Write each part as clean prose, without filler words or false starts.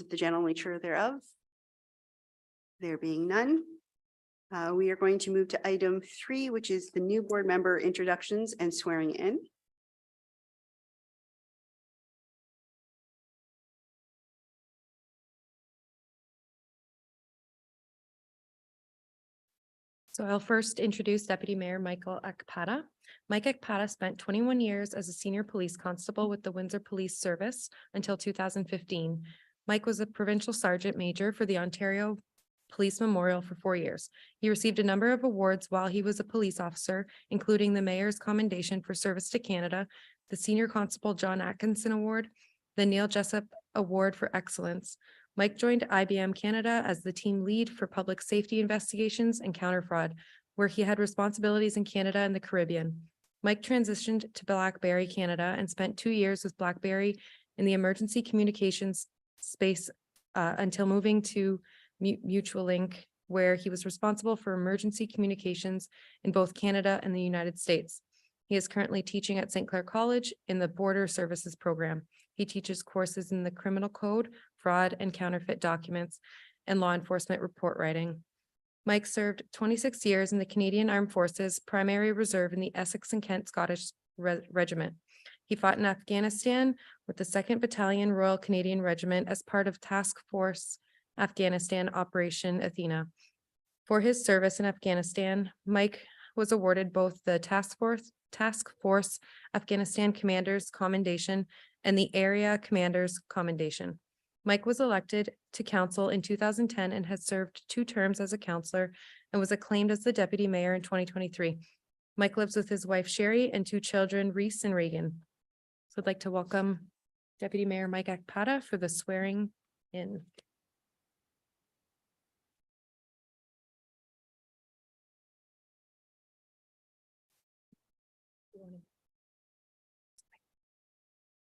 and the general nature thereof? There being none, we are going to move to item 3, which is the new board member introductions and swearing in. So I'll first introduce Deputy Mayor Michael Akpada. Mike Akpada spent 21 years as a senior police constable with the Windsor Police Service until 2015. Mike was a provincial sergeant major for the Ontario Police Memorial for 4 years. He received a number of awards while he was a police officer, including the Mayor's Commendation for Service to Canada, the Senior Constable John Atkinson Award, the Neil Jessup Award for Excellence. Mike joined IBM Canada as the team lead for public safety investigations and counter fraud, where he had responsibilities in Canada and the Caribbean. Mike transitioned to BlackBerry Canada and spent 2 years with BlackBerry in the emergency communications space until moving to Mutualink, where he was responsible for emergency communications in both Canada and the United States. He is currently teaching at St. Clair College in the Border Services program. He teaches courses in the Criminal Code, fraud and counterfeit documents, and law enforcement report writing. Mike served 26 years in the Canadian Armed Forces Primary Reserve in the Essex and Kent Scottish Regiment. He fought in Afghanistan with the 2nd Battalion Royal Canadian Regiment as part of Task Force Afghanistan Operation Athena. For his service in Afghanistan, Mike was awarded both the Task Force Afghanistan Commander's Commendation and the Area Commander's Commendation. Mike was elected to council in 2010 and has served 2 terms as a councillor and was acclaimed as the deputy mayor in 2023. Mike lives with his wife Sherry and 2 children, Reese and Reagan. So I'd like to welcome Deputy Mayor Mike Akpada for the swearing in.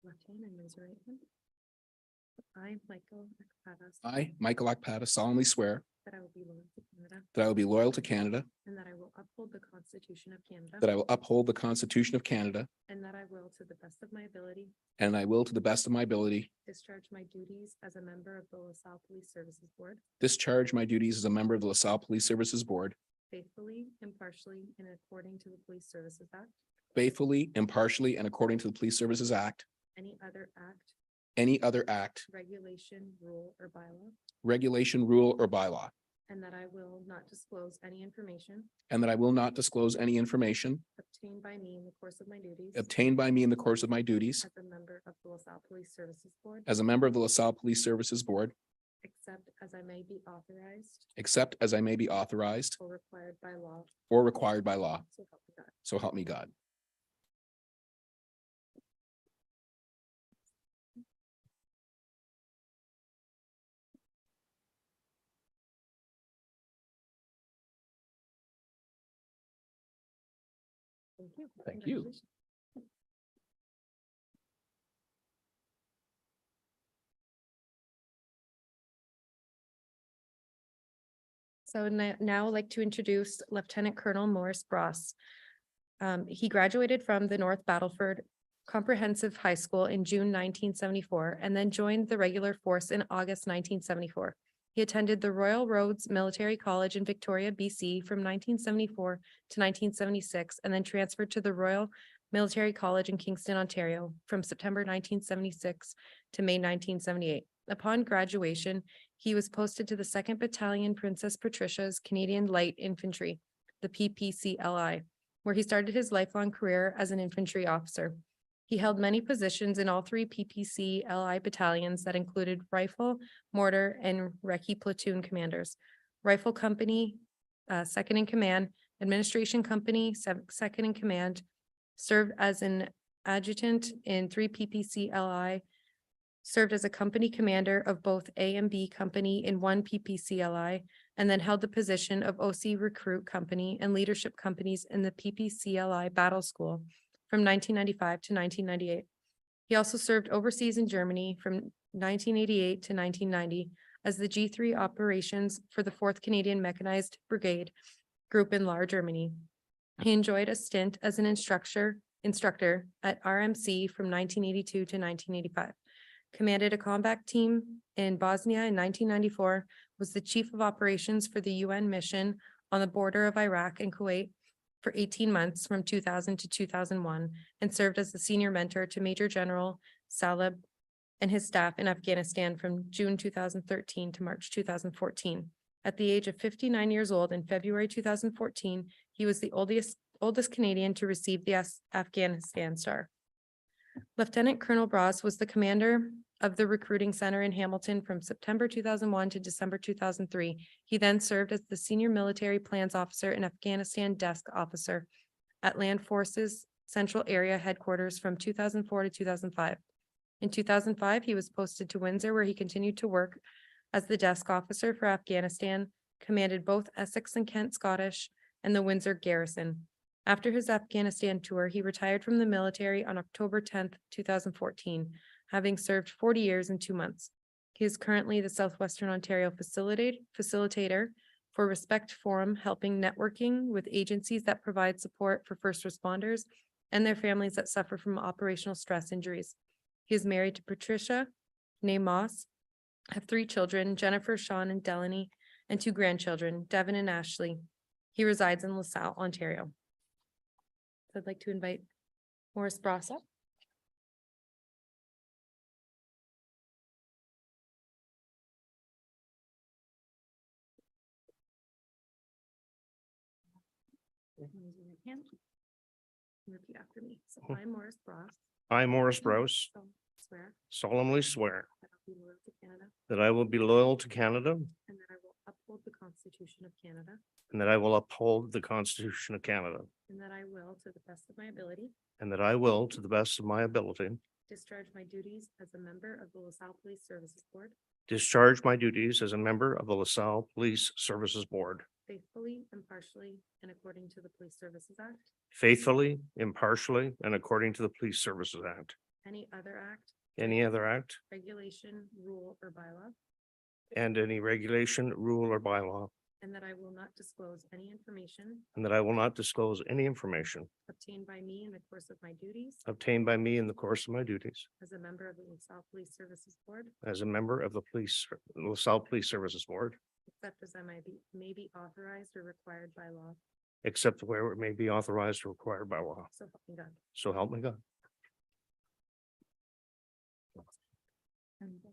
Left hand and raise your right hand. I, Michael Akpada. I, Michael Akpada, solemnly swear That I will be loyal to Canada. that I will be loyal to Canada, And that I will uphold the Constitution of Canada. that I will uphold the Constitution of Canada, And that I will, to the best of my ability, and I will, to the best of my ability, discharge my duties as a member of the LaSalle Police Services Board discharge my duties as a member of the LaSalle Police Services Board faithfully, impartially, and according to the Police Services Act, faithfully, impartially, and according to the Police Services Act, any other act, regulation, rule, or bylaw, and that I will not disclose any information and that I will not disclose any information obtained by me in the course of my duties obtained by me in the course of my duties as a member of the LaSalle Police Services Board, as a member of the LaSalle Police Services Board, except as I may be authorized or required by law. So help me God. Thank you. Thank you. Congratulations. So now I'd like to introduce Lieutenant Colonel Morris Bross. He graduated from the North Battleford Comprehensive High School in June 1974 and then joined the regular force in August 1974. He attended the Royal Roads Military College in Victoria, BC from 1974 to 1976 and then transferred to the Royal Military College in Kingston, Ontario from September 1976 to May 1978. Upon graduation, he was posted to the 2nd Battalion Princess Patricia's Canadian Light Infantry, the PPCLI, where he started his lifelong career as an infantry officer. He held many positions in all 3 PPCLI battalions that included rifle, mortar, and recce platoon commanders, rifle company, 2nd in command, administration company, 2nd in command, served as an adjutant in 3 PPCLI, served as a company commander of both A and B company in 1 PPCLI, and then held the position of OC recruit company and leadership companies in the PPCLI battle school from 1995 to 1998. He also served overseas in Germany from 1988 to 1990 as the G3 operations for the 4th Canadian Mechanized Brigade Group in Lahr, Germany. He enjoyed a stint as an instructor at RMC from 1982 to 1985. commanded a combat team in Bosnia in 1994, was the chief of operations for the UN mission on the border of Iraq and Kuwait for 18 months from 2000 to 2001, and served as the senior mentor to Major General Saleb and his staff in Afghanistan from June 2013 to March 2014. At the age of 59 years old in February 2014, he was the oldest Canadian to receive the Afghanistan Star. Lieutenant Colonel Bras was the commander of the recruiting center in Hamilton from September 2001 to December 2003. He then served as the senior military plans officer and Afghanistan desk officer at Land Forces Central Area Headquarters from 2004 to 2005. In 2005, he was posted to Windsor, where he continued to work as the desk officer for Afghanistan, commanded both Essex and Kent Scottish and the Windsor garrison. After his Afghanistan tour, he retired from the military on October 10th, 2014, having served 40 years and 2 months. He is currently the Southwestern Ontario facilitator for Respect Forum, helping networking with agencies that provide support for first responders and their families that suffer from operational stress injuries. He is married to Patricia née Moss, have 3 children, Jennifer, Sean, and Delaney, and 2 grandchildren, Devin and Ashley. He resides in LaSalle, Ontario. So I'd like to invite Morris Bras up. Raise your right hand. Repeat after me. So I, Morris Bras, I, Morris Brose, swear solemnly swear that I will be loyal to Canada that I will be loyal to Canada and that I will uphold the Constitution of Canada and that I will uphold the Constitution of Canada and that I will, to the best of my ability, and that I will, to the best of my ability, discharge my duties as a member of the LaSalle Police Services Board discharge my duties as a member of the LaSalle Police Services Board faithfully, impartially, and according to the Police Services Act, faithfully, impartially, and according to the Police Services Act, any other act, any other act, regulation, rule, or bylaw, and any regulation, rule, or bylaw, and that I will not disclose any information and that I will not disclose any information obtained by me in the course of my duties obtained by me in the course of my duties as a member of the LaSalle Police Services Board, as a member of the LaSalle Police Services Board, except as I may be authorized or required by law. except where it may be authorized or required by law. So help me God. So help me God. And thank you.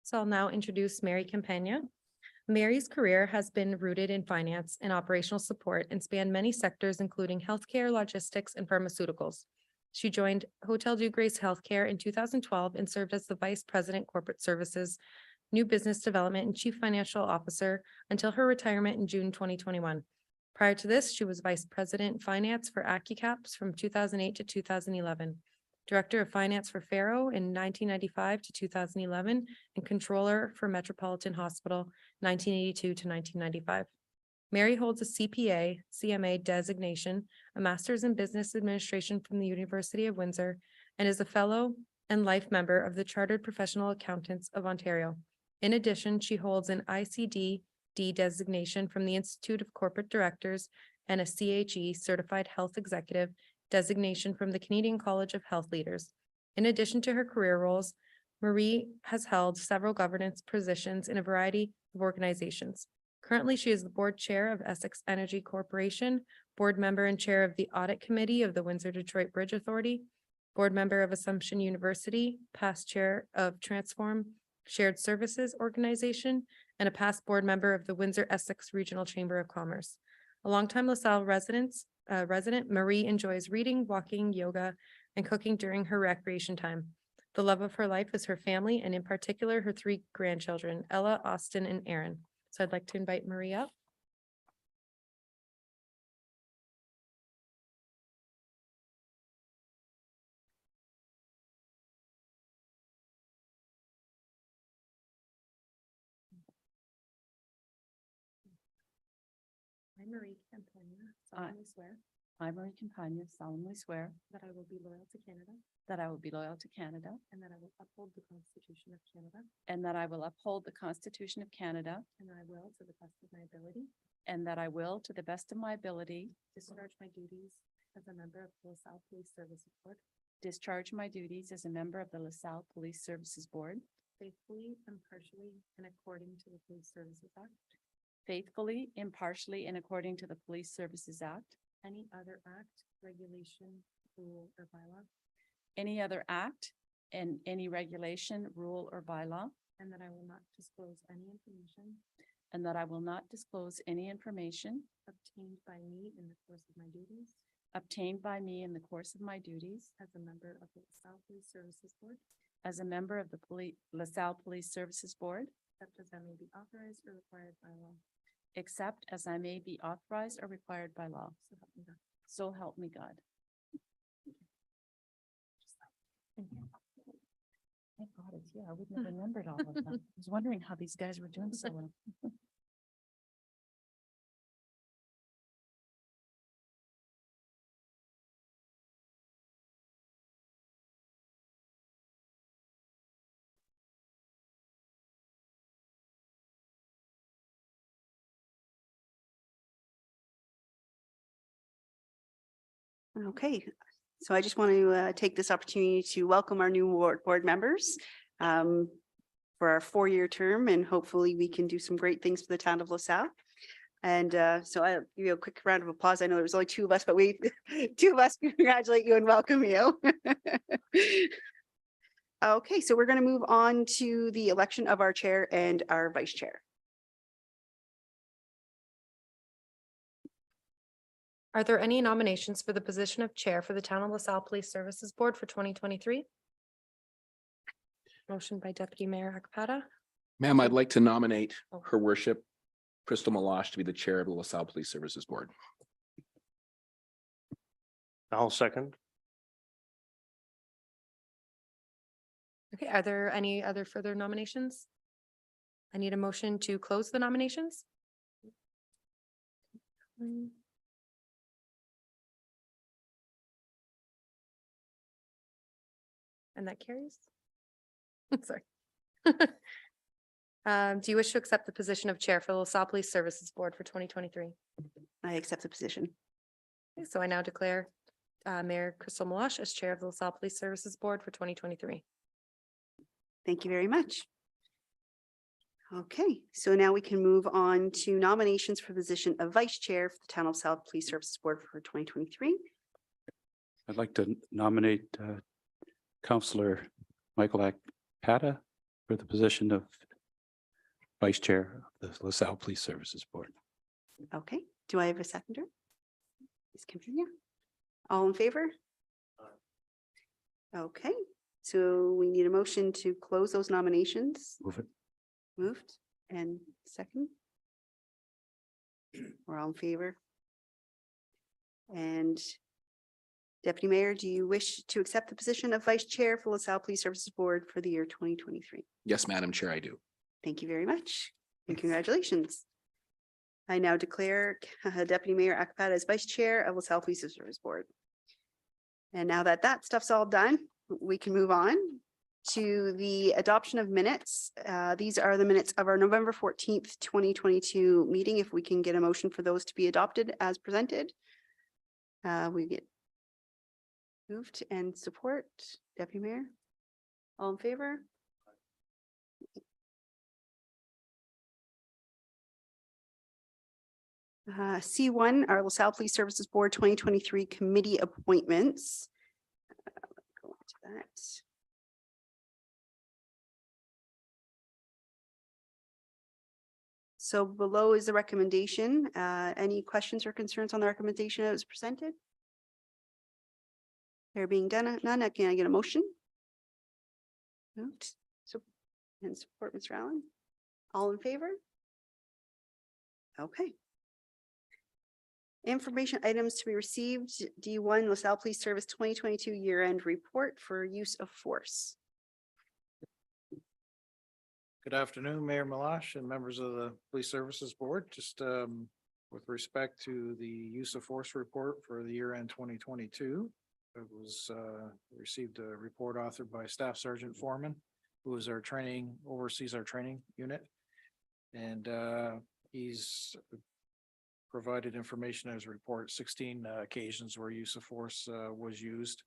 So I'll now introduce Mary Campagna. Mary's career has been rooted in finance and operational support and spanned many sectors, including healthcare, logistics, and pharmaceuticals. She joined Hotel du Grace Healthcare in 2012 and served as the Vice President Corporate Services, New Business Development, and Chief Financial Officer until her retirement in June 2021. Prior to this, she was Vice President Finance for AccuCaps from 2008 to 2011. Director of Finance for Faro in 1995 to 2011, and Controller for Metropolitan Hospital 1982 to 1995. Mary holds a CPA, CMA designation, a Master's in Business Administration from the University of Windsor, and is a Fellow and Life Member of the Chartered Professional Accountants of Ontario. In addition, she holds an ICD-D designation from the Institute of Corporate Directors and a CHE Certified Health Executive designation from the Canadian College of Health Leaders. In addition to her career roles, Marie has held several governance positions in a variety of organizations. Currently, she is the board chair of Essex Energy Corporation, board member and chair of the Audit Committee of the Windsor-Detroit Bridge Authority, board member of Assumption University, past chair of Transform Shared Services Organization, and a past board member of the Windsor-Essex Regional Chamber of Commerce. A longtime LaSalle resident, Marie enjoys reading, walking, yoga, and cooking during her recreation time. The love of her life is her family, and in particular, her 3 grandchildren, Ella, Austin, and Aaron. So I'd like to invite Marie up. Marie Campagna, solemnly swear I, Marie Campagna, solemnly swear that I will be loyal to Canada that I will be loyal to Canada and that I will uphold the Constitution of Canada and that I will uphold the Constitution of Canada and that I will, to the best of my ability, and that I will, to the best of my ability, discharge my duties as a member of the LaSalle Police Services Board discharge my duties as a member of the LaSalle Police Services Board faithfully, impartially, and according to the Police Services Act. faithfully, impartially, and according to the Police Services Act, Any other act, regulation, rule, or bylaw, any other act, and any regulation, rule, or bylaw, and that I will not disclose any information and that I will not disclose any information obtained by me in the course of my duties obtained by me in the course of my duties as a member of the LaSalle Police Services Board, as a member of the LaSalle Police Services Board, except as I may be authorized or required by law. except as I may be authorized or required by law. So help me God. So help me God. Thank God it's here. I wouldn't have remembered all of them. I was wondering how these guys were doing so well. Okay, so I just want to take this opportunity to welcome our new board members for our 4-year term, and hopefully we can do some great things for the town of LaSalle. And so I'll give you a quick round of applause. I know there's only 2 of us, but we 2 of us congratulate you and welcome you. Okay, so we're going to move on to the election of our chair and our vice chair. Are there any nominations for the position of chair for the Town of LaSalle Police Services Board for 2023? Motion by Deputy Mayor Akpada. Ma'am, I'd like to nominate Oh. Her Worship Crystal Malash to be the chair of the LaSalle Police Services Board. I'll second. Okay, are there any other further nominations? I need a motion to close the nominations. And that carries. Sorry. Do you wish to accept the position of chair for the LaSalle Police Services Board for 2023? I accept the position. Okay, so I now declare Mayor Crystal Malash as chair of the LaSalle Police Services Board for 2023. Thank you very much. Okay, so now we can move on to nominations for the position of vice chair for the Town of LaSalle Police Services Board for 2023. I'd like to nominate Councillor Michael Akpada for the position of Vice Chair of the LaSalle Police Services Board. Okay, do I have a seconder? Ms. Campagna? All in favor? Okay, so we need a motion to close those nominations. Move it. Moved and second. We're all in favor. And Deputy Mayor, do you wish to accept the position of Vice Chair for LaSalle Police Services Board for the year 2023? Yes, Madam Chair, I do. Thank you very much and congratulations. I now declare Deputy Mayor Akpada as Vice Chair of LaSalle Police Services Board. And now that that stuff's all done, we can move on to the adoption of minutes. These are the minutes of our November 14th, 2022 meeting. If we can get a motion for those to be adopted as presented. We get moved and support. Deputy Mayor, all in favor? C1, our LaSalle Police Services Board 2023 committee appointments. Go on to that. So below is the recommendation. Any questions or concerns on the recommendation that was presented? There being done, none, can I get a motion? Moved. So, and support, Mr. Allen. All in favor? Okay. Information items to be received, D1 LaSalle Police Service 2022 year-end report for use of force. Good afternoon, Mayor Malash and members of the Police Services Board. Just With respect to the use of force report for the year end 2022, it was received a report authored by Staff Sergeant Foreman, who is our training, oversees our training unit. And he's provided information as a report, 16 occasions where use of force was used.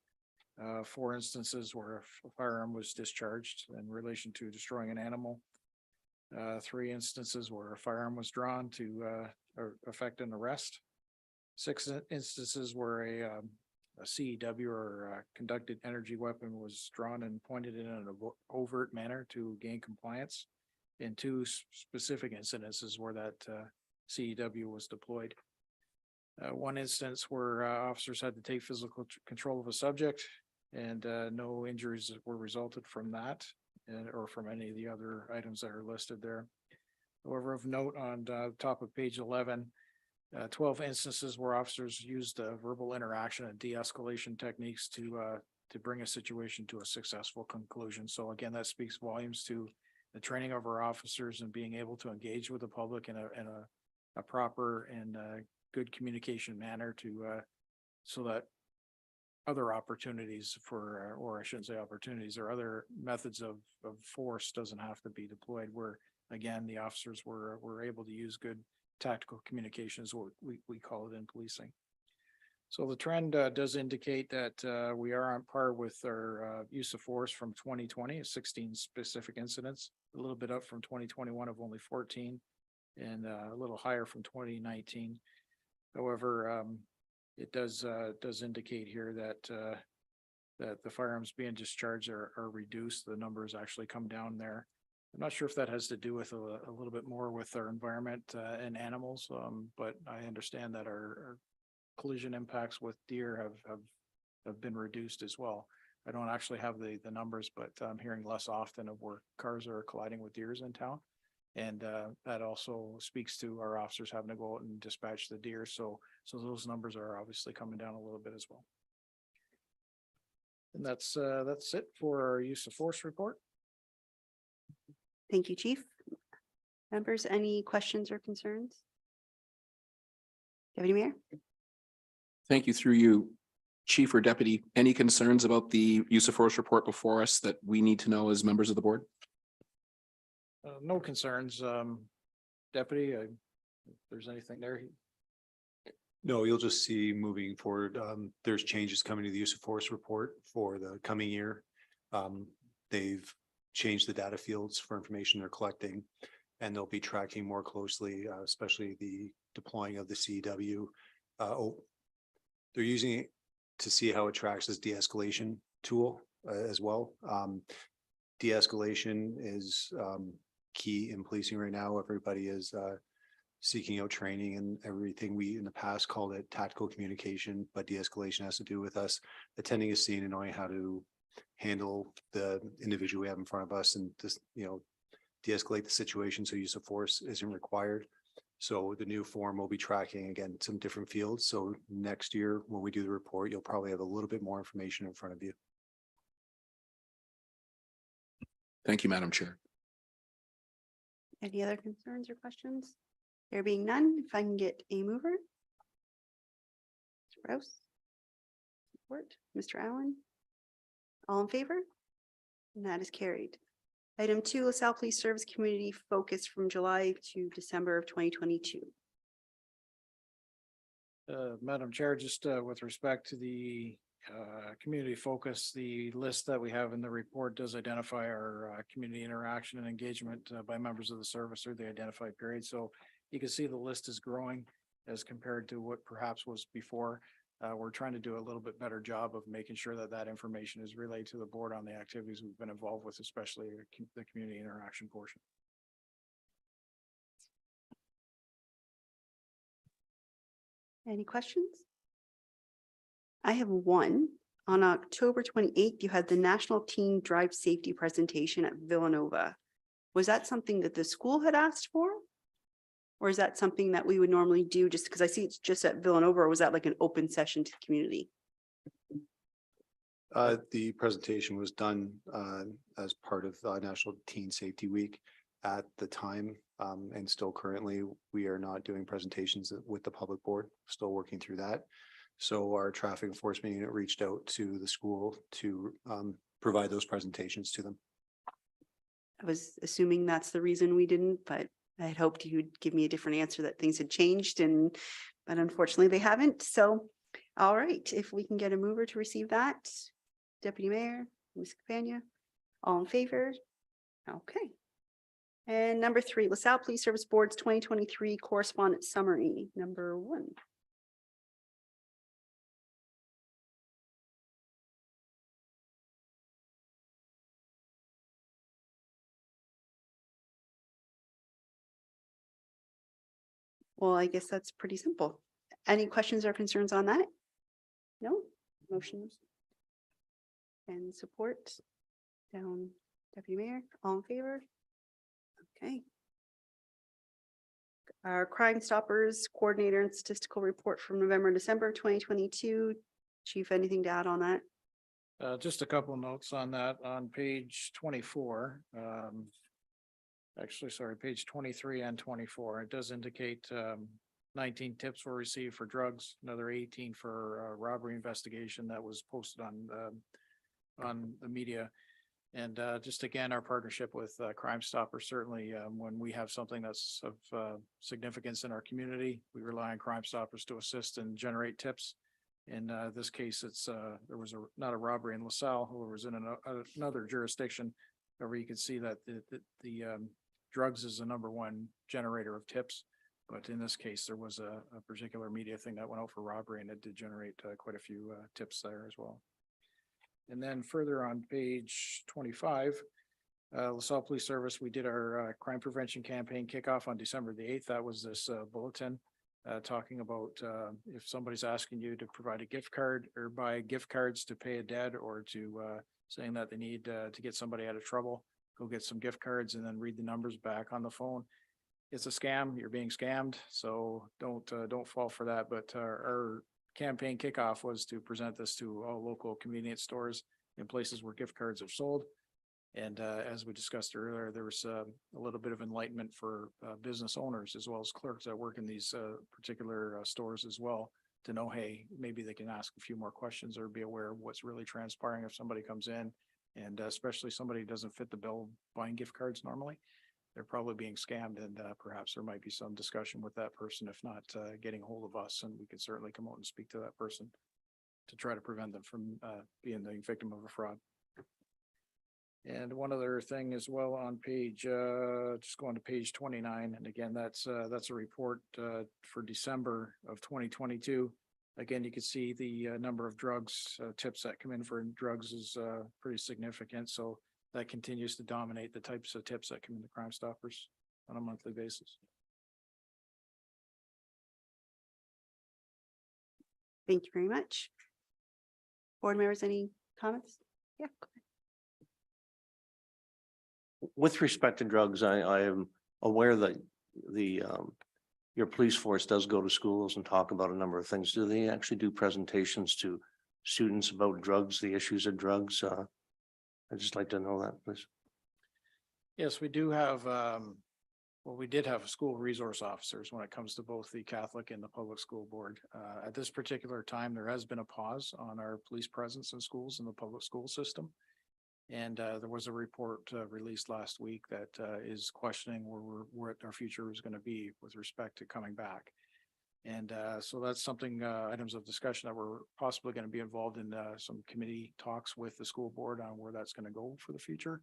4 instances where a firearm was discharged in relation to destroying an animal. 3 instances where a firearm was drawn to effect an arrest. 6 instances where a CEW or conducted energy weapon was drawn and pointed in an overt manner to gain compliance. And 2 specific incidences where that CEW was deployed. 1 instance where officers had to take physical control of a subject and no injuries were resulted from that or from any of the other items that are listed there. However, of note on top of page 11, 12 instances where officers used verbal interaction and de-escalation techniques to bring a situation to a successful conclusion. So again, that speaks volumes to the training of our officers and being able to engage with the public in a proper and good communication manner to so that other opportunities for, or I shouldn't say opportunities, or other methods of force doesn't have to be deployed, where again, the officers were able to use good tactical communications, what we call it in policing. So the trend does indicate that we are on par with our use of force from 2020, 16 specific incidents, a little bit up from 2021 of only 14, and a little higher from 2019. However, it does indicate here that that the firearms being discharged are reduced. The numbers actually come down there. I'm not sure if that has to do with a little bit more with our environment and animals, but I understand that our collision impacts with deer have been reduced as well. I don't actually have the numbers, but I'm hearing less often of where cars are colliding with deers in town. And that also speaks to our officers having to go out and dispatch the deer. So those numbers are obviously coming down a little bit as well. And that's it for our use of force report. Thank you, Chief. Members, any questions or concerns? Deputy Mayor? Thank you. Through you, Chief or Deputy, any concerns about the use of force report before us that we need to know as members of the board? No concerns, Deputy. If there's anything there. No, you'll just see moving forward. There's changes coming to the use of force report for the coming year. They've changed the data fields for information they're collecting, and they'll be tracking more closely, especially the deploying of the CEW. They're using it to see how it tracks as de-escalation tool as well. De-escalation is key in policing right now. Everybody is seeking out training and everything. We in the past called it tactical communication, but de-escalation has to do with us attending a scene and knowing how to handle the individual we have in front of us and just, de-escalate the situation so use of force isn't required. So the new form will be tracking again some different fields. So next year when we do the report, you'll probably have a little bit more information in front of you. Thank you, Madam Chair. Any other concerns or questions? There being none, if I can get a mover. Mr. Rouse. Support, Mr. Allen. All in favor? And that is carried. Item 2, LaSalle Police Service Community Focus from July to December of 2022. Madam Chair, just with respect to the community focus, the list that we have in the report does identify our community interaction and engagement by members of the service through the identified period. So you can see the list is growing as compared to what perhaps was before. We're trying to do a little bit better job of making sure that that information is relayed to the board on the activities we've been involved with, especially the community interaction portion. Any questions? I have one. On October 28th, you had the National Teen Drive Safety presentation at Villanova. Was that something that the school had asked for? Or is that something that we would normally do just because I see it's just at Villanova, or was that like an open session to the community? The presentation was done as part of National Teen Safety Week. at the time, and still currently, we are not doing presentations with the public board, still working through that. So our traffic enforcement unit reached out to the school to provide those presentations to them. I was assuming that's the reason we didn't, but I had hoped you'd give me a different answer that things had changed but unfortunately they haven't. So, all right, if we can get a mover to receive that. Deputy Mayor, Ms. Capania, all in favor? Okay. And number 3, LaSalle Police Service Board's 2023 correspondence summary, number 1. Well, I guess that's pretty simple. Any questions or concerns on that? No? Motions? And support? Down, Deputy Mayor, all in favor? Okay. Our Crime Stoppers Coordinator and Statistical Report from November and December 2022. Chief, anything to add on that? Just a couple notes on that on page 24. Actually, sorry, page 23 and 24. It does indicate 19 tips were received for drugs, another 18 for robbery investigation that was posted on the media. And just again, our partnership with Crime Stoppers, certainly when we have something that's of significance in our community, we rely on Crime Stoppers to assist and generate tips. In this case, it's there was not a robbery in LaSalle, who was in another jurisdiction. However, you can see that the drugs is the #1 generator of tips. But in this case, there was a particular media thing that went out for robbery, and it did generate quite a few tips there as well. And then further on page 25, LaSalle Police Service, we did our crime prevention campaign kickoff on December the 8th. That was this bulletin talking about if somebody's asking you to provide a gift card or buy gift cards to pay a debt, or to saying that they need to get somebody out of trouble, go get some gift cards and then read the numbers back on the phone. It's a scam. You're being scammed. So don't fall for that. But our campaign kickoff was to present this to all local convenience stores in places where gift cards are sold. And as we discussed earlier, there was a little bit of enlightenment for business owners as well as clerks that work in these particular stores as well, to know, hey, maybe they can ask a few more questions or be aware of what's really transpiring if somebody comes in, and especially somebody who doesn't fit the bill buying gift cards normally. They're probably being scammed, and perhaps there might be some discussion with that person, if not getting a hold of us, and we can certainly come out and speak to that person to try to prevent them from being the victim of a fraud. And one other thing as well on page, just going to page 29, and again, that's a report for December of 2022. Again, you can see the number of drugs tips that come in for drugs is pretty significant. So that continues to dominate the types of tips that come into Crime Stoppers on a monthly basis. Thank you very much. Board members, any comments? Yeah. Go ahead. With respect to drugs, I am aware that your police force does go to schools and talk about a number of things. Do they actually do presentations to students about drugs, the issues of drugs? I'd just like to know that, please. Yes, we do have, well, we did have school resource officers when it comes to both the Catholic and the public school board. At this particular time, there has been a pause on our police presence in schools in the public school system. And there was a report released last week that is questioning where our future is going to be with respect to coming back. And so that's something, items of discussion that we're possibly going to be involved in some committee talks with the school board on where that's going to go for the future.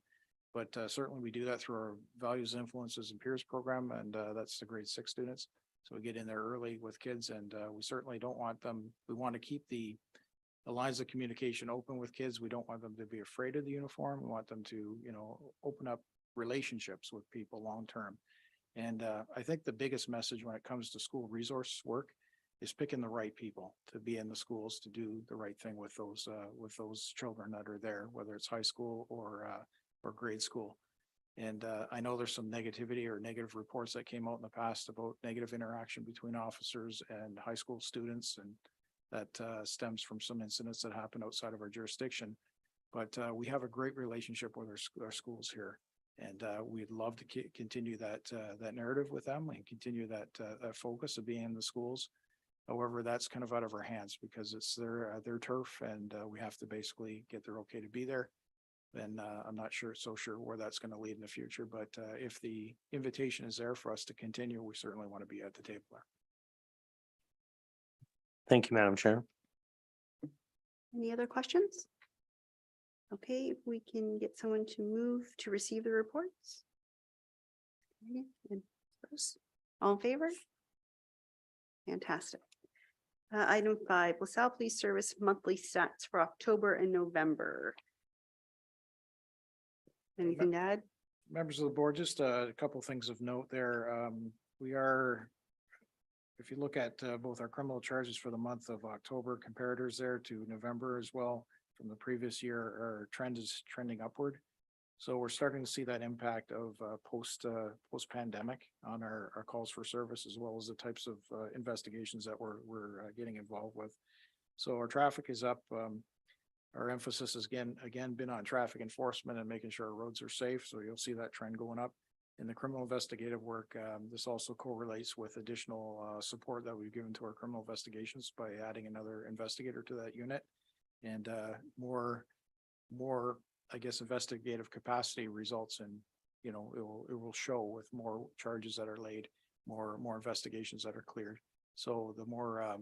But certainly we do that through our Values, Influences, and Peers program, and that's the grade 6 students. So we get in there early with kids, and we certainly don't want them, we want to keep the lines of communication open with kids. We don't want them to be afraid of the uniform. We want them to, open up relationships with people long-term. And I think the biggest message when it comes to school resource work is picking the right people to be in the schools to do the right thing with those children that are there, whether it's high school or grade school. And I know there's some negativity or negative reports that came out in the past about negative interaction between officers and high school students, and that stems from some incidents that happen outside of our jurisdiction. But we have a great relationship with our schools here. And we'd love to continue that narrative with them and continue that focus of being in the schools. However, that's kind of out of our hands because it's their turf and we have to basically get their okay to be there. And I'm not so sure where that's going to lead in the future, but if the invitation is there for us to continue, we certainly want to be at the table there. Thank you, Madam Chair. Any other questions? Okay, if we can get someone to move to receive the reports. Okay, and first, all in favor? Fantastic. Item 5, LaSalle Police Service monthly stats for October and November. Anything to add? Members of the board, just a couple of things of note there. We are, if you look at both our criminal charges for the month of October comparators there to November as well from the previous year, our trend is trending upward. So we're starting to see that impact of post pandemic on our calls for service, as well as the types of investigations that we're getting involved with. So our traffic is up. Our emphasis has again been on traffic enforcement and making sure our roads are safe. So you'll see that trend going up. In the criminal investigative work, this also correlates with additional support that we've given to our criminal investigations by adding another investigator to that unit. And more, I guess, investigative capacity results in, it will show with more charges that are laid, more investigations that are cleared. So the more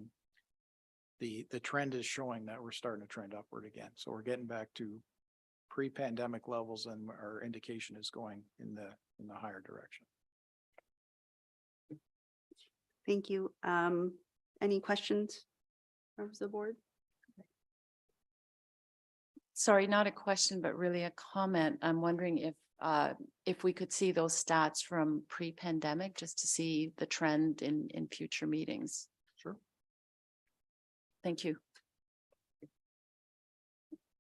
the trend is showing that we're starting to trend upward again. So we're getting back to pre-pandemic levels, and our indication is going in the higher direction. Thank you. Any questions? Members of the board? Sorry, not a question, but really a comment. I'm wondering if we could see those stats from pre-pandemic, just to see the trend in future meetings. Sure. Thank you.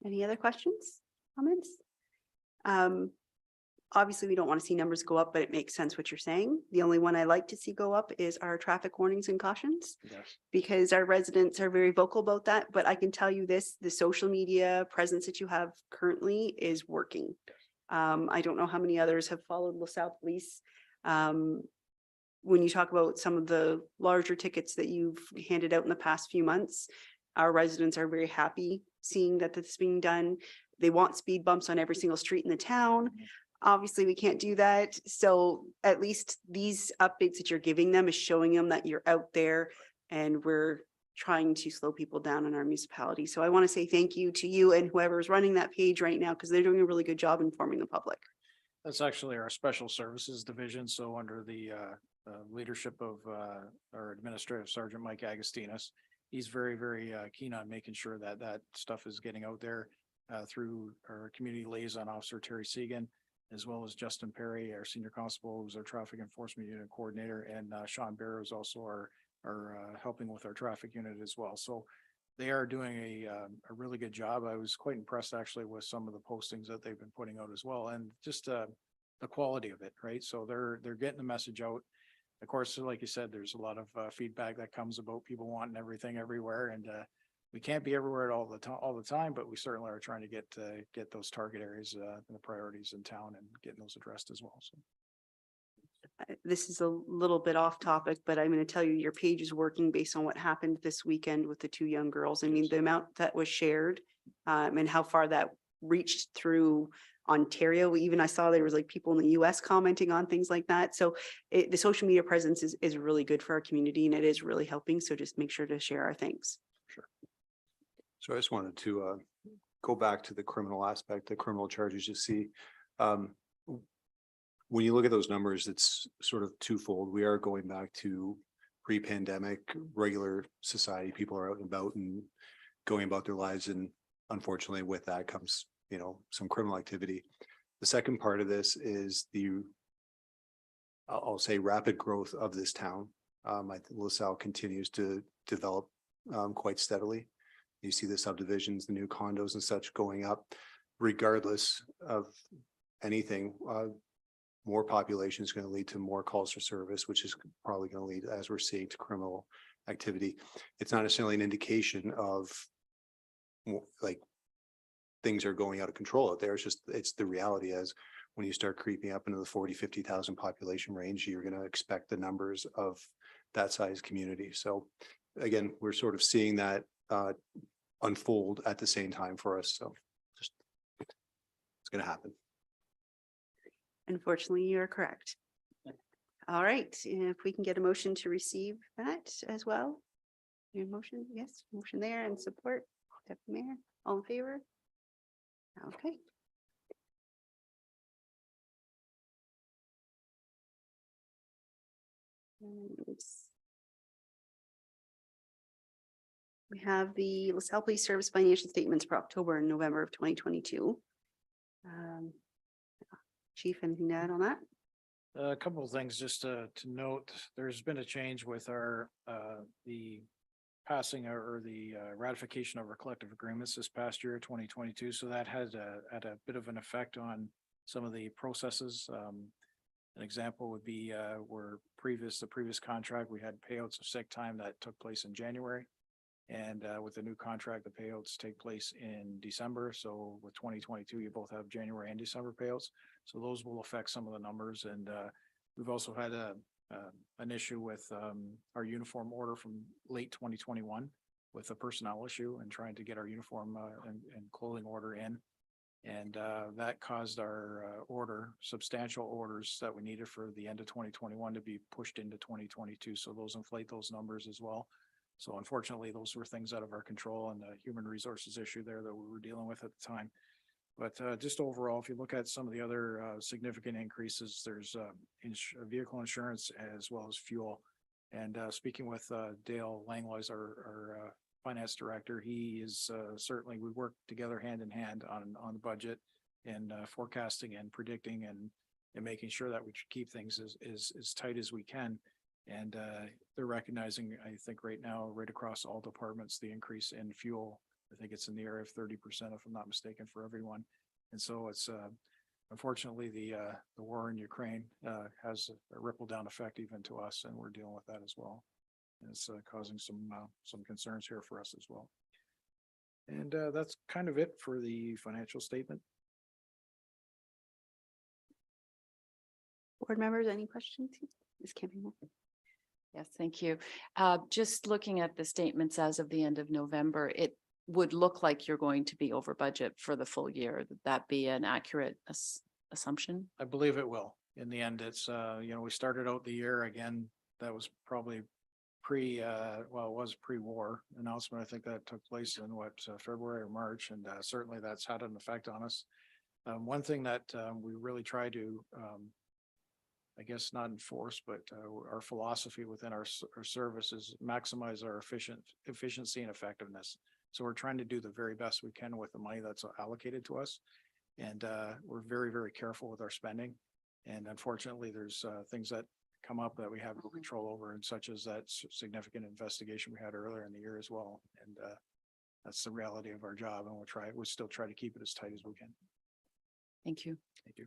Any other questions, comments? Obviously, we don't want to see numbers go up, but it makes sense what you're saying. The only one I like to see go up is our traffic warnings and cautions, Yes. because our residents are very vocal about that. But I can tell you this, the social media presence that you have currently is working. I don't know how many others have followed LaSalle Police. When you talk about some of the larger tickets that you've handed out in the past few months, our residents are very happy seeing that this is being done. They want speed bumps on every single street in the town. Obviously, we can't do that. So at least these updates that you're giving them is showing them that you're out there and we're trying to slow people down in our municipality. So I want to say thank you to you and whoever's running that page right now, because they're doing a really good job informing the public. That's actually our special services division. So under the leadership of our administrative sergeant, Mike Agustinus, he's very, very keen on making sure that that stuff is getting out there through our community liaison officer, Terry Segan, as well as Justin Perry, our senior constable, who's our traffic enforcement unit coordinator, and Sean Barrow is also our helping with our traffic unit as well. So they are doing a really good job. I was quite impressed actually with some of the postings that they've been putting out as well, and just the quality of it, right? So they're getting the message out. Of course, like you said, there's a lot of feedback that comes about people wanting everything everywhere, and we can't be everywhere all the time, but we certainly are trying to get those target areas and the priorities in town and getting those addressed as well. So This is a little bit off topic, but I'm going to tell you, your page is working based on what happened this weekend with the 2 young girls. I mean, the amount that was shared and how far that reached through Ontario. Even I saw there was like people in the US commenting on things like that. So the social media presence is really good for our community, and it is really helping. So just make sure to share our thanks. So I just wanted to go back to the criminal aspect, the criminal charges. You see, when you look at those numbers, it's sort of twofold. We are going back to pre-pandemic, regular society. People are out and about and going about their lives. And unfortunately with that comes, some criminal activity. The second part of this is I'll say rapid growth of this town. I think LaSalle continues to develop quite steadily. You see the subdivisions, the new condos and such going up. Regardless of anything, more population is going to lead to more calls for service, which is probably going to lead, as we're seeing, to criminal activity. It's not necessarily an indication of like things are going out of control out there. It's the reality as when you start creeping up into the 40,000-50,000 population range, you're going to expect the numbers of that size community. So again, we're sort of seeing that unfold at the same time for us. So just it's going to happen. Unfortunately, you're correct. All right, if we can get a motion to receive that as well. Your motion, yes, motion there and support. Deputy Mayor, all in favor? Okay. And we have the LaSalle Police Service financial statements for October and November of 2022. Chief, anything to add on that? A couple of things just to note, there's been a change with our, the passing or the ratification of our collective agreements this past year, 2022. So that had a bit of an effect on some of the processes. An example would be where the previous contract, we had payouts of sick time that took place in January. And with the new contract, the payouts take place in December. So with 2022, you both have January and December payouts. So those will affect some of the numbers. And we've also had an issue with our uniform order from late 2021 with a personnel issue and trying to get our uniform and clothing order in. And that caused our substantial orders that we needed for the end of 2021 to be pushed into 2022. So those inflate those numbers as well. So unfortunately, those were things out of our control and the human resources issue there that we were dealing with at the time. But just overall, if you look at some of the other significant increases, there's vehicle insurance as well as fuel. And speaking with Dale Langlois, our finance director, he is certainly, we work together hand in hand on the budget and forecasting and predicting and making sure that we keep things as tight as we can. And they're recognizing, I think right now, right across all departments, the increase in fuel. I think it's in the area of 30%, if I'm not mistaken, for everyone. And so it's unfortunately the war in Ukraine has a ripple down effect even to us, and we're dealing with that as well. And it's causing some concerns here for us as well. And that's kind of it for the financial statement. Board members, any questions? Ms. Campbell? Yes, thank you. Just looking at the statements as of the end of November, it would look like you're going to be over budget for the full year. Would that be an accurate assumption? I believe it will. In the end, it's, we started out the year again, that was probably it was pre-war announcement. I think that took place in February or March. And certainly that's had an effect on us. One thing that we really try to, I guess not enforce, but our philosophy within our service is maximize our efficiency and effectiveness. So we're trying to do the very best we can with the money that's allocated to us. And we're very, very careful with our spending. And unfortunately, there's things that come up that we have no control over, and such as that significant investigation we had earlier in the year as well. And that's the reality of our job. And we'll still try to keep it as tight as we can. Thank you. Thank you.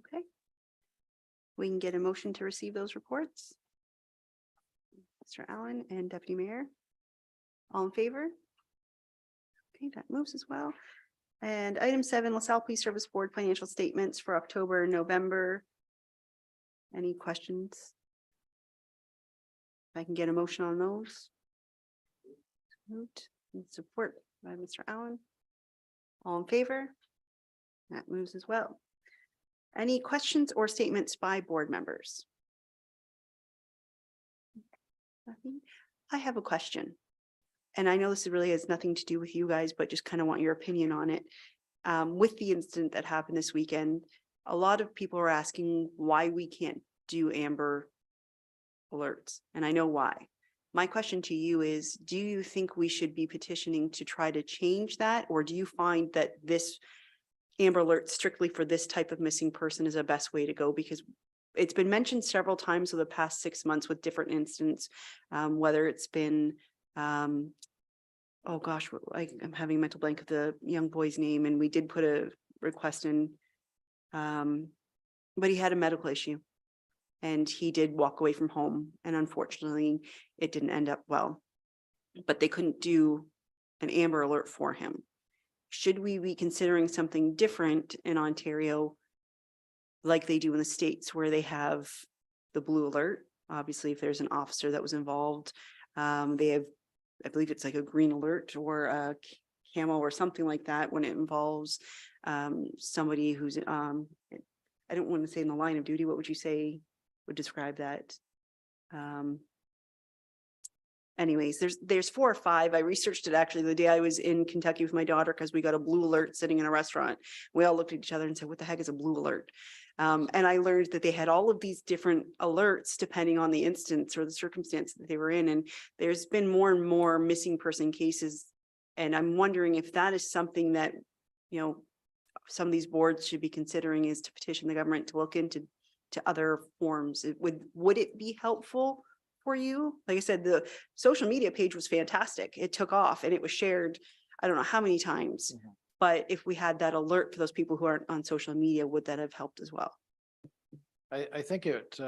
Okay. We can get a motion to receive those reports. Mr. Allen and Deputy Mayor, all in favor? Okay, that moves as well. And item 7, LaSalle Police Service Board financial statements for October, November. Any questions? If I can get a motion on those. Moved and support by Mr. Allen. All in favor? That moves as well. Any questions or statements by board members? Nothing. I have a question. And I know this really has nothing to do with you guys, but just kind of want your opinion on it. With the incident that happened this weekend, a lot of people are asking why we can't do Amber alerts. And I know why. My question to you is, do you think we should be petitioning to try to change that? Or do you find that this Amber Alert strictly for this type of missing person is the best way to go? Because it's been mentioned several times over the past 6 months with different incidents, whether it's been, oh gosh, I'm having a mental blank of the young boy's name, and we did put a request in, but he had a medical issue and he did walk away from home, and unfortunately it didn't end up well, but they couldn't do an Amber Alert for him. should we be considering something different in Ontario like they do in the States where they have the blue alert? Obviously, if there's an officer that was involved, they have, I believe it's like a green alert or a camo or something like that when it involves somebody who's, I don't want to say in the line of duty. What would you say would describe that? Anyways, there's 4 or 5. I researched it actually the day I was in Kentucky with my daughter because we got a blue alert sitting in a restaurant. We all looked at each other and said, what the heck is a blue alert? And I learned that they had all of these different alerts depending on the instance or the circumstance that they were in. And there's been more and more missing person cases. And I'm wondering if that is something that, some of these boards should be considering, is to petition the government to look into other forms. Would it be helpful for you? Like I said, the social media page was fantastic. It took off and it was shared, I don't know how many times. Mhm. But if we had that alert for those people who aren't on social media, would that have helped as well? I think it,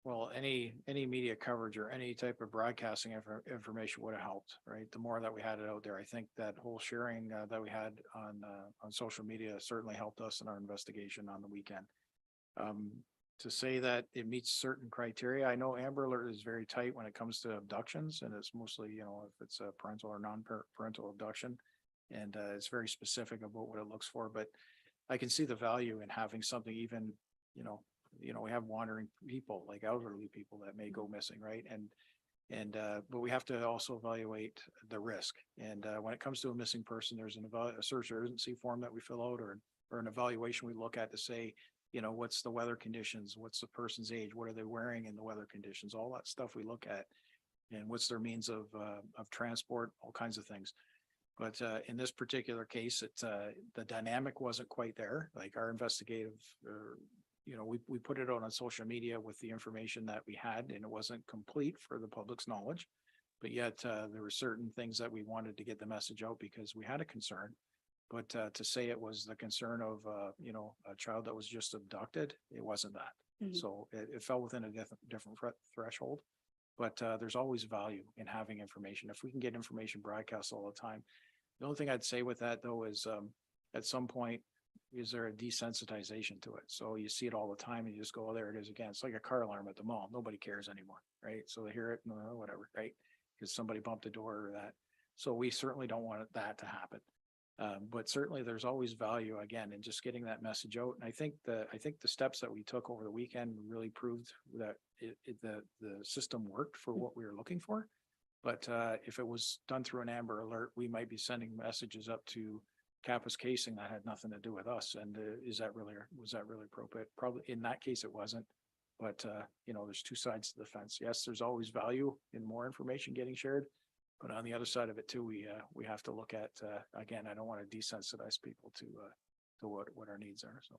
well, any media coverage or any type of broadcasting information would have helped, right? The more that we had it out there, I think that whole sharing that we had on social media certainly helped us in our investigation on the weekend. To say that it meets certain criteria, I know Amber Alert is very tight when it comes to abductions, and it's mostly, if it's a parental or non-parental abduction. And it's very specific about what it looks for, but I can see the value in having something even, we have wandering people, like elderly people that may go missing, right? But we have to also evaluate the risk. And when it comes to a missing person, there's a search urgency form that we fill out, or an evaluation we look at to say, what's the weather conditions, what's the person's age, what are they wearing in the weather conditions, all that stuff we look at, and what's their means of transport, all kinds of things. But in this particular case, the dynamic wasn't quite there. Like our investigative, we put it out on social media with the information that we had, and it wasn't complete for the public's knowledge. But yet there were certain things that we wanted to get the message out because we had a concern. But to say it was the concern of, a child that was just abducted, it wasn't that. Mhm. So it fell within a different threshold. But there's always value in having information. If we can get information broadcast all the time. The only thing I'd say with that though is at some point, is there a desensitization to it? So you see it all the time and you just go, oh, there it is again. It's like a car alarm at the mall. Nobody cares anymore, right? So they hear it, whatever, right? Because somebody bumped the door or that. So we certainly don't want that to happen. But certainly there's always value again in just getting that message out. And I think the steps that we took over the weekend really proved that the system worked for what we were looking for. But if it was done through an Amber Alert, we might be sending messages up to Kappa's casing that had nothing to do with us. And was that really appropriate? Probably in that case it wasn't. But there's two sides to the fence. Yes, there's always value in more information getting shared. But on the other side of it too, we have to look at again, I don't want to desensitize people to what our needs are. So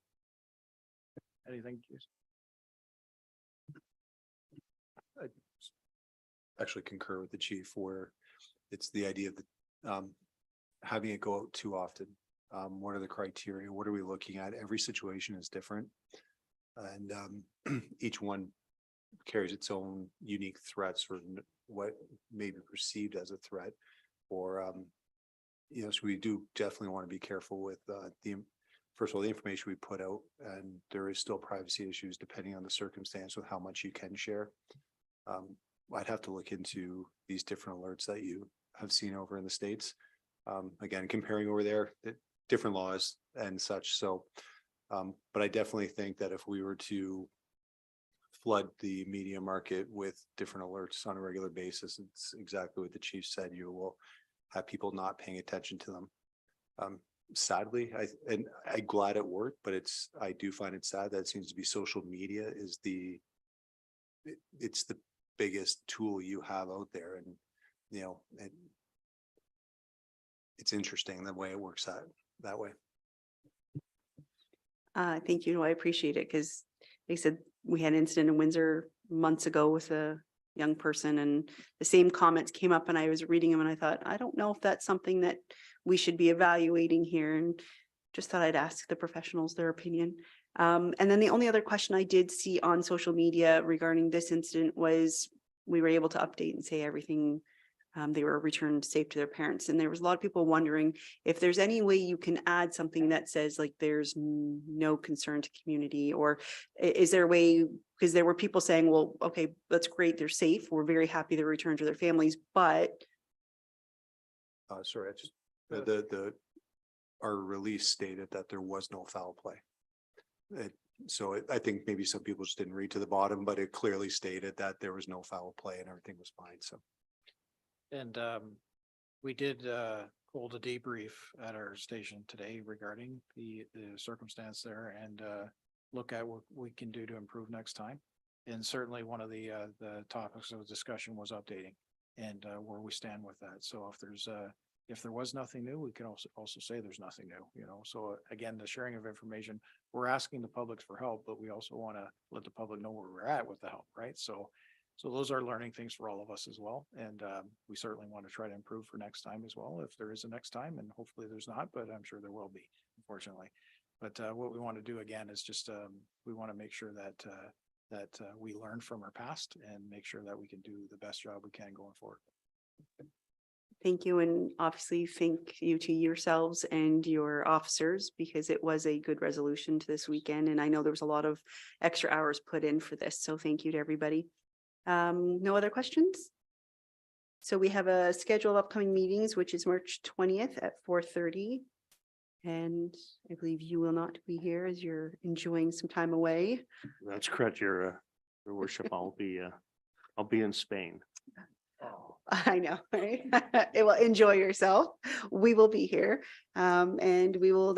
anything? I actually concur with the chief where it's the idea of the having it go out too often. What are the criteria? What are we looking at? Every situation is different. And each one carries its own unique threats or what may be perceived as a threat, or so we do definitely want to be careful with first of all, the information we put out, and there is still privacy issues depending on the circumstance with how much you can share. I'd have to look into these different alerts that you have seen over in the States. Again, comparing over there, different laws and such. So, but I definitely think that if we were to flood the media market with different alerts on a regular basis, it's exactly what the chief said. You will have people not paying attention to them. Sadly, I'm glad it worked, but I do find it sad that it seems to be social media is it's the biggest tool you have out there. And it's interesting the way it works that way. Thank you. I appreciate it because they said we had an incident in Windsor months ago with a young person, and the same comments came up, and I was reading them and I thought, I don't know if that's something that we should be evaluating here, and just thought I'd ask the professionals their opinion. And then the only other question I did see on social media regarding this incident was we were able to update and say everything They were returned safe to their parents. And there was a lot of people wondering if there's any way you can add something that says like there's no concern to community, or is there a way, because there were people saying, well, okay, that's great, they're safe. We're very happy they're returned to their families, but Sorry, I just, our release stated that there was no foul play. I think maybe some people just didn't read to the bottom, but it clearly stated that there was no foul play and everything was fine, so. And we did hold a debrief at our station today regarding the circumstance there, and look at what we can do to improve next time. And certainly one of the topics of discussion was updating and where we stand with that. So if there was nothing new, we can also say there's nothing new, you know. So again, the sharing of information, we're asking the public for help, but we also want to let the public know where we're at with the help, right? So those are learning things for all of us as well. And we certainly want to try to improve for next time as well, if there is a next time, and hopefully there's not, but I'm sure there will be, unfortunately. But what we want to do again is just, we want to make sure that we learn from our past and make sure that we can do the best job we can going forward. thank you. And obviously thank you to yourselves and your officers, because it was a good resolution to this weekend. And I know there was a lot of extra hours put in for this. So thank you to everybody. No other questions? So we have a schedule of upcoming meetings, which is March 20th at 4:30. And I believe you will not be here as you're enjoying some time away. That's correct, your worship. I'll be in Spain. I know, right? Well, enjoy yourself. We will be here. And we will